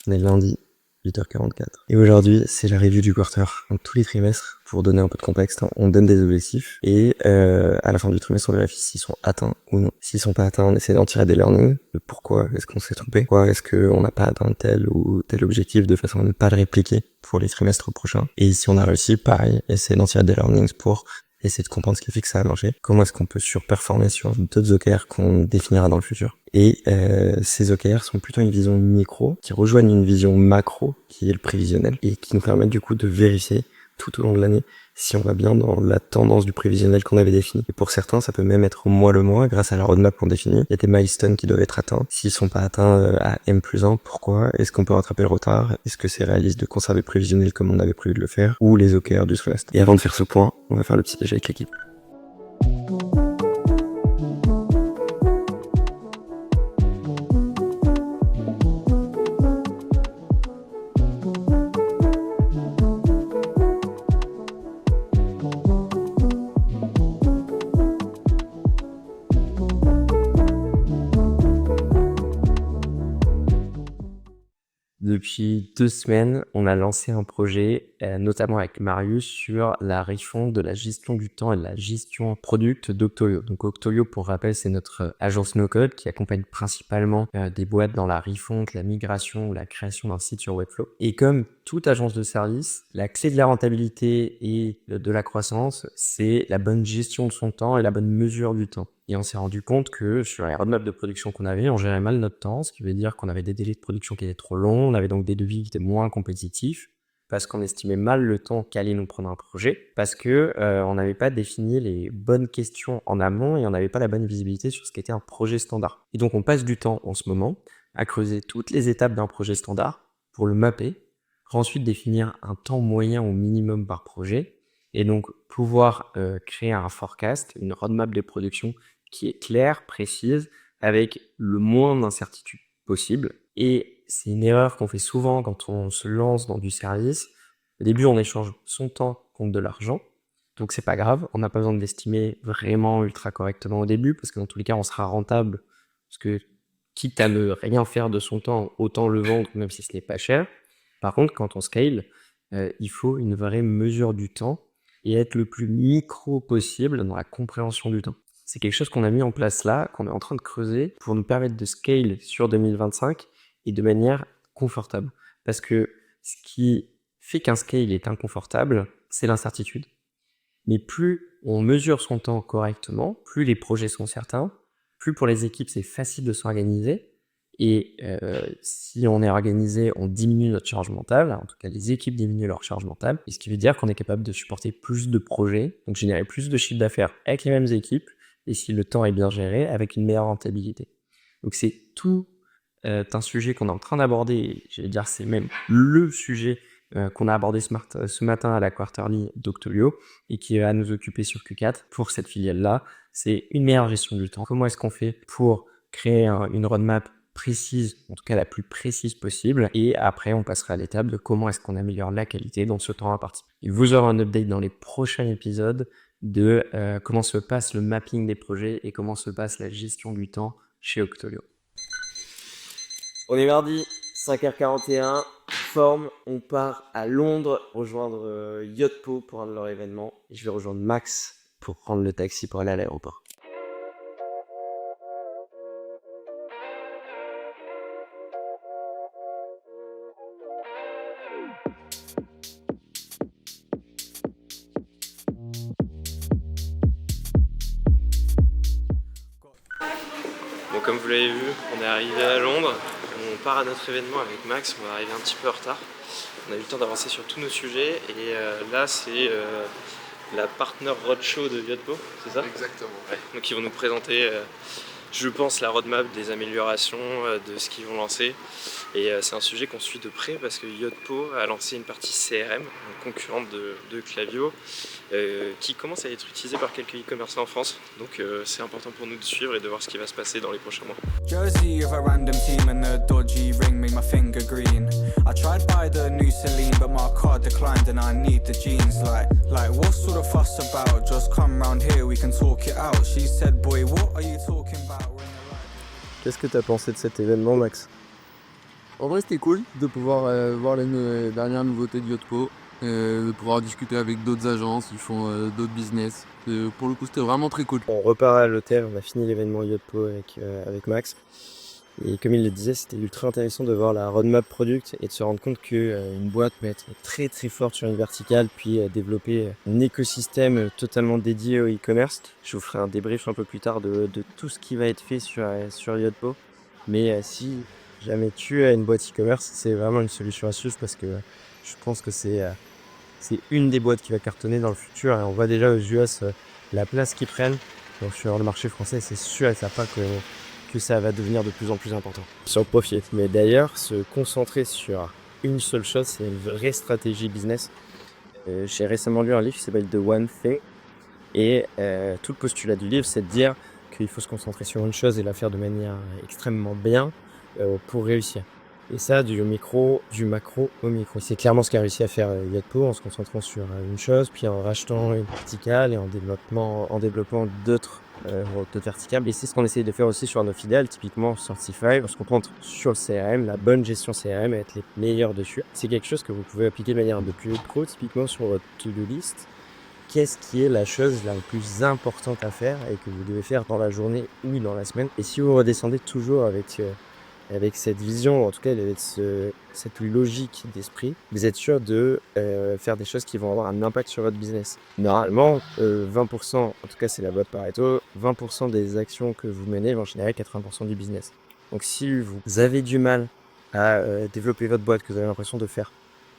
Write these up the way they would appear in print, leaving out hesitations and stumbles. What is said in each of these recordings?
On est lundi, 8h44. Et aujourd'hui, c'est la review du quarter. Donc tous les trimestres, pour donner un peu de contexte, on donne des objectifs et à la fin du trimestre, on vérifie s'ils sont atteints ou non. S'ils sont pas atteints, on essaie d'en tirer des learnings. De pourquoi est-ce qu'on s'est trompé? Pourquoi est-ce qu'on n'a pas atteint tel ou tel objectif de façon à ne pas le répliquer pour les trimestres prochains. Et si on a réussi, pareil, essayer d'en tirer des learnings pour essayer de comprendre ce qui fait que ça a marché. Comment est-ce qu'on peut surperformer sur d'autres OKR qu'on définira dans le futur. Et ces OKR sont plutôt une vision micro qui rejoignent une vision macro qui est le prévisionnel et qui nous permettent du coup de vérifier tout au long de l'année si on va bien dans la tendance du prévisionnel qu'on avait défini. Et pour certains, ça peut même être mois le mois grâce à la roadmap qu'on définit. Il y a des milestones qui doivent être atteints. S'ils sont pas atteints à M+1, pourquoi? Est-ce qu'on peut rattraper le retard? Est-ce que c'est réaliste de conserver le prévisionnel comme on avait prévu de le faire? Ou les OKR du semestre? Et avant de faire ce point, on va faire le petit déj avec l'équipe. Depuis 2 semaines, on a lancé un projet, notamment avec Marius, sur la refonte de la gestion du temps et de la gestion product d'Octolio. Donc Octolio, pour rappel, c'est notre agence no-code qui accompagne principalement des boîtes dans la refonte, la migration ou la création d'un site sur Webflow. Et comme toute agence de service, la clé de la rentabilité et de la croissance, c'est la bonne gestion de son temps et la bonne mesure du temps. Et on s'est rendu compte que sur les roadmaps de production qu'on avait, on gérait mal notre temps, ce qui veut dire qu'on avait des délais de production qui étaient trop longs, on avait donc des devis qui étaient moins compétitifs, parce qu'on estimait mal le temps qu'allait nous prendre un projet, parce que on n'avait pas défini les bonnes questions en amont et on n'avait pas la bonne visibilité sur ce qu'était un projet standard. Et donc on passe du temps en ce moment à creuser toutes les étapes d'un projet standard pour le mapper, pour ensuite définir un temps moyen au minimum par projet, et donc pouvoir créer un forecast, une roadmap de production qui est claire, précise, avec le moins d'incertitude possible. Et c'est une erreur qu'on fait souvent quand on se lance dans du service. Au début, on échange son temps contre de l'argent. Donc c'est pas grave, on n'a pas besoin de l'estimer vraiment ultra correctement au début, parce que dans tous les cas, on sera rentable. Parce que quitte à ne rien faire de son temps, autant le vendre, même si ce n'est pas cher. Par contre, quand on scale, il faut une vraie mesure du temps et être le plus micro possible dans la compréhension du temps. C'est quelque chose qu'on a mis en place là, qu'on est en train de creuser pour nous permettre de scale sur 2025 et de manière confortable. Parce que ce qui fait qu'un scale est inconfortable, c'est l'incertitude. Mais plus on mesure son temps correctement, plus les projets sont certains, plus pour les équipes c'est facile de s'organiser. Et si on est organisé, on diminue notre charge mentale. En tout cas, les équipes diminuent leur charge mentale. Et ce qui veut dire qu'on est capable de supporter plus de projets, donc générer plus de chiffre d'affaires avec les mêmes équipes, et si le temps est bien géré, avec une meilleure rentabilité. Donc c'est tout un sujet qu'on est en train d'aborder, et j'allais dire c'est même le sujet qu'on a abordé ce matin à la Quarterly d'Octolio, et qui va nous occuper sur Q4 pour cette filiale-là. C'est une meilleure gestion du temps. Comment est-ce qu'on fait pour créer une roadmap précise, en tout cas la plus précise possible, et après on passera à l'étape de comment est-ce qu'on améliore la qualité dans ce temps imparti. Et vous aurez un update dans les prochains épisodes de comment se passe le mapping des projets et comment se passe la gestion du temps chez Octolio. On est mardi, 5h41, forme, on part à Londres rejoindre Yotpo pour un de leurs événements. Et je vais rejoindre Max pour prendre le taxi pour aller à l'aéroport. Bon, comme vous l'avez vu, on est arrivé à Londres, on part à notre événement avec Max, on va arriver un petit peu en retard. On a eu le temps d'avancer sur tous nos sujets et là c'est la partner roadshow de Yotpo, c'est ça? Exactement. Ouais. Donc ils vont nous présenter, je pense, la roadmap des améliorations de ce qu'ils vont lancer. Et c'est un sujet qu'on suit de près parce que Yotpo a lancé une partie CRM, une concurrente de Klaviyo, qui commence à être utilisée par quelques e-commerçants en France. Donc c'est important pour nous de suivre et de voir ce qui va se passer dans les prochains mois. Jersey of a random team and the dodgy ring made my finger green. I tried buy the new Celine but my card declined and I need the jeans. Like what's sort of fuss about? Just come round here, we can talk it out. She said, boy, what are you talking about? Qu'est-ce que tu as pensé de cet événement, Max? En vrai, c'était cool de pouvoir voir les dernières nouveautés de Yotpo, de pouvoir discuter avec d'autres agences qui font d'autres business. Pour le coup, c'était vraiment très cool. On repart à l'hôtel, on a fini l'événement Yotpo avec Max. Et comme il le disait, c'était ultra intéressant de voir la roadmap product et de se rendre compte qu'une boîte peut être très très forte sur une verticale, puis développer un écosystème totalement dédié au e-commerce. Je vous ferai un débrief un peu plus tard de tout ce qui va être fait sur Yotpo. Mais si jamais tu as une boîte e-commerce, c'est vraiment une solution à suivre parce que je pense que c'est une des boîtes qui va cartonner dans le futur. Et on voit déjà aux US la place qu'ils prennent. Donc sur le marché français, c'est sûr et certain que ça va devenir de plus en plus important. Sur profit. Mais d'ailleurs, se concentrer sur une seule chose, c'est une vraie stratégie business. J'ai récemment lu un livre qui s'appelle The One Thing. Et tout le postulat du livre, c'est de dire qu'il faut se concentrer sur une chose et la faire de manière extrêmement bien pour réussir. Et ça, du macro au micro. C'est clairement ce qu'a réussi à faire Yotpo en se concentrant sur une chose, puis en rachetant une verticale et en développant d'autres verticales. Et c'est ce qu'on essaye de faire aussi sur nos fidèles, typiquement sur Sify. On se concentre sur le CRM, la bonne gestion CRM, et être les meilleurs dessus. C'est quelque chose que vous pouvez appliquer de manière un peu plus pro, typiquement sur votre to-do list. Qu'est-ce qui est la chose la plus importante à faire et que vous devez faire dans la journée ou dans la semaine. Et si vous redescendez toujours avec cette vision, en tout cas avec cette logique d'esprit, vous êtes sûr de faire des choses qui vont avoir un impact sur votre business. Normalement, 20%, en tout cas c'est la boîte Pareto, 20% des actions que vous menez vont générer 80% du business. Donc si vous avez du mal à développer votre boîte, que vous avez l'impression de faire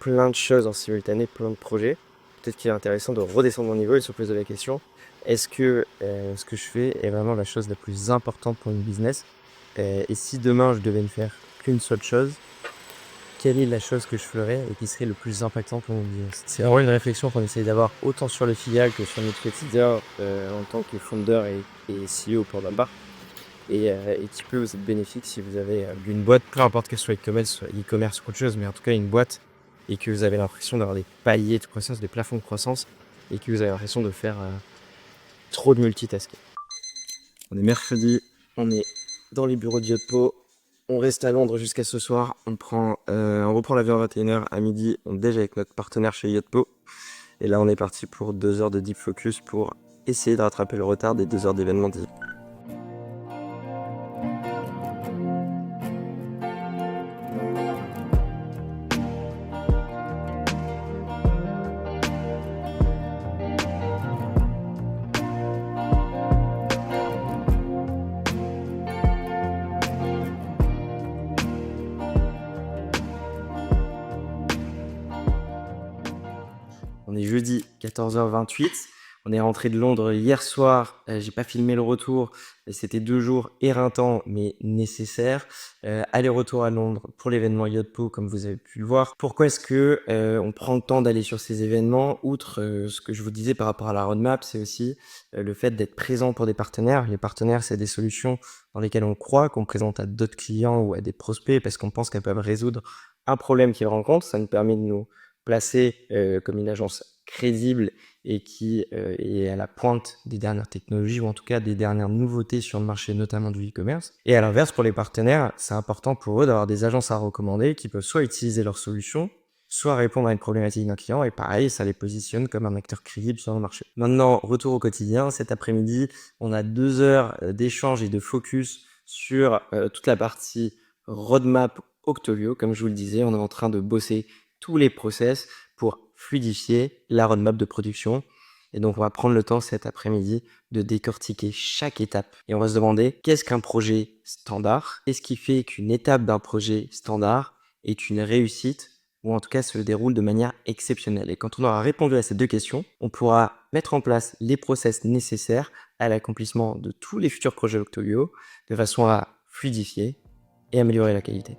plein de choses en simultané, plein de projets, peut-être qu'il est intéressant de redescendre au niveau et de se poser la question, est-ce que ce que je fais est vraiment la chose la plus importante pour une business ? Et si demain je devais ne faire qu'une seule chose, quelle est la chose que je ferais et qui serait le plus impactant pour mon business ? C'est vraiment une réflexion qu'on essaye d'avoir autant sur le filial que sur notre quotidien en tant que founder et CEO pour Bamba. Et qui peut vous être bénéfique si vous avez une boîte, peu importe qu'elle soit e-commerce ou autre chose, mais en tout cas une boîte et que vous avez l'impression d'avoir des paliers de croissance, des plafonds de croissance et que vous avez l'impression de faire trop de multitasking. On est mercredi, on est dans les bureaux de Yotpo, on reste à Londres jusqu'à ce soir, on reprend l'avion à 21h, à midi, on déj avec notre partenaire chez Yotpo et là on est parti pour 2 heures de deep focus pour essayer de rattraper le retard des 2 heures d'événement d'hier. On est jeudi 14h28. On est rentré de Londres hier soir. J'ai pas filmé le retour. C'était 2 jours éreintants mais nécessaires. Aller-retour à Londres pour l'événement Yotpo, comme vous avez pu le voir. Pourquoi est-ce que on prend le temps d'aller sur ces événements ? Outre ce que je vous disais par rapport à la roadmap, c'est aussi le fait d'être présent pour des partenaires. Les partenaires, c'est des solutions dans lesquelles on croit, qu'on présente à d'autres clients ou à des prospects parce qu'on pense qu'elles peuvent résoudre un problème qu'ils rencontrent. Ça nous permet de nous placer comme une agence crédible et qui est à la pointe des dernières technologies ou en tout cas des dernières nouveautés sur le marché, notamment du e-commerce. Et à l'inverse, pour les partenaires, c'est important pour eux d'avoir des agences à recommander qui peuvent soit utiliser leurs solutions, soit répondre à une problématique d'un client. Et pareil, ça les positionne comme un acteur crédible sur le marché. Maintenant, retour au quotidien. Cet après-midi, on a 2 heures d'échange et de focus sur toute la partie roadmap Octolio. Comme je vous le disais, on est en train de bosser tous les process pour fluidifier la roadmap de production. Et donc, on va prendre le temps cet après-midi de décortiquer chaque étape. Et on va se demander, qu'est-ce qu'un projet standard ? Qu'est-ce qui fait qu'une étape d'un projet standard est une réussite ou en tout cas se déroule de manière exceptionnelle ? Et quand on aura répondu à ces 2 questions, on pourra mettre en place les process nécessaires à l'accomplissement de tous les futurs projets Octolio de façon à fluidifier et améliorer la qualité.